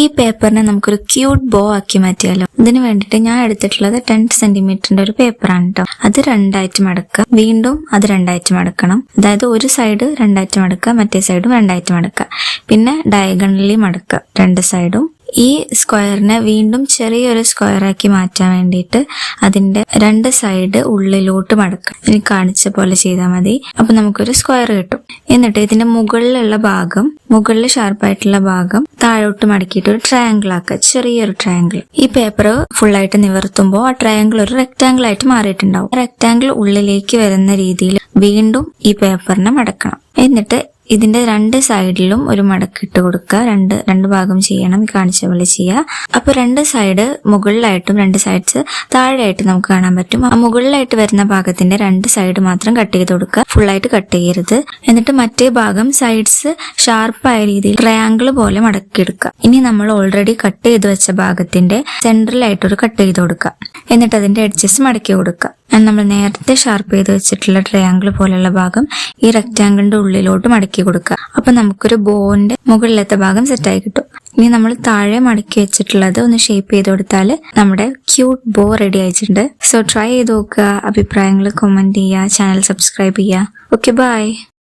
ഈ പേപ്പറിനെ നമുക്കൊരു ക്യൂട്ട് ബോ ആക്കി മാറ്റിയാലോ. ഇതിന് വേണ്ടിയിട്ട് ഞാൻ എടുത്തിട്ടുള്ളത് 10 സെന്റിമീറ്ററിന്റെ ഒരു പേപ്പറാണ് കേട്ടോ. അത് രണ്ടായിട്ട് മടക്കുക, വീണ്ടും അത് രണ്ടായിട്ട് മടക്കണം. അതായത് ഒരു സൈഡ് രണ്ടായിട്ട് മടക്കുക, മറ്റേ സൈഡും രണ്ടായിട്ട് മടക്കുക. പിന്നെ ഡയഗണലി മടക്കുക രണ്ട് സൈഡും. ഈ സ്ക്വയറിനെ വീണ്ടും ചെറിയൊരു സ്ക്വയറാക്കി മാറ്റാൻ വേണ്ടിയിട്ട് അതിന്റെ രണ്ട് സൈഡ് ഉള്ളിലോട്ട് മടക്കുക. ഇനി കാണിച്ച പോലെ ചെയ്താൽ മതി. അപ്പൊ നമുക്കൊരു സ്ക്വയർ കിട്ടും. എന്നിട്ട് ഇതിന്റെ മുകളിലുള്ള ഭാഗം, മുകളിൽ ഷാർപ്പായിട്ടുള്ള ഭാഗം താഴോട്ട് മടക്കിയിട്ട് ഒരു ട്രയാങ്കിൾ ആക്കുക, ചെറിയൊരു ട്രയാങ്കിൾ. ഈ പേപ്പർ ഫുള്ളായിട്ട് നിവർത്തുമ്പോൾ ആ ട്രയാങ്കിൾ ഒരു റെക്ടാങ്കിൾ ആയിട്ട് മാറിയിട്ടുണ്ടാവും. റെക്ടാങ്കിൾ ഉള്ളിലേക്ക് വരുന്ന രീതിയിൽ വീണ്ടും ഈ പേപ്പറിനെ മടക്കണം. എന്നിട്ട് ഇതിന്റെ രണ്ട് സൈഡിലും ഒരു മടക്കിട്ട് കൊടുക്കുക. രണ്ട് ഭാഗം ചെയ്യണം, കാണിച്ച പോലെ ചെയ്യുക. അപ്പൊ രണ്ട് സൈഡ് മുകളിലായിട്ടും രണ്ട് സൈഡ്സ് താഴെയായിട്ട് നമുക്ക് കാണാൻ പറ്റും. ആ മുകളിലായിട്ട് വരുന്ന ഭാഗത്തിന്റെ രണ്ട് സൈഡ് മാത്രം കട്ട് ചെയ്ത് കൊടുക്കുക, ഫുള്ളായിട്ട് കട്ട് ചെയ്യരുത്. എന്നിട്ട് മറ്റേ ഭാഗം സൈഡ്സ് ഷാർപ്പായ രീതിയിൽ ട്രയാങ്കിൾ പോലെ മടക്കിയെടുക്കുക. ഇനി നമ്മൾ ഓൾറെഡി കട്ട് ചെയ്ത് വെച്ച ഭാഗത്തിന്റെ സെൻട്രലായിട്ടൊരു കട്ട് ചെയ്ത് കൊടുക്കുക. എന്നിട്ട് അതിന്റെ എഡ്ജസ് മടക്കി കൊടുക്കുക. നമ്മൾ നേരത്തെ ഷാർപ്പ് ചെയ്ത് വെച്ചിട്ടുള്ള ട്രയാങ്കിൾ പോലുള്ള ഭാഗം ഈ റെക്ടാങ്കിളിന്റെ ഉള്ളിലോട്ട് മടക്കി കൊടുക്കുക. അപ്പൊ നമുക്കൊരു ബോന്റെ മുകളിലത്തെ ഭാഗം സെറ്റായി കിട്ടും. ഇനി നമ്മൾ താഴെ മടക്കി വെച്ചിട്ടുള്ളത് ഒന്ന് ഷേപ്പ് ചെയ്ത് കൊടുത്താൽ നമ്മുടെ ക്യൂട്ട് ബോ റെഡി ആയിട്ടുണ്ട്. സോ ട്രൈ ചെയ്ത് നോക്കുക. അഭിപ്രായങ്ങൾ കമന്റ് ചെയ്യുക, ചാനൽ സബ്സ്ക്രൈബ് ചെയ്യുക. Okay, by.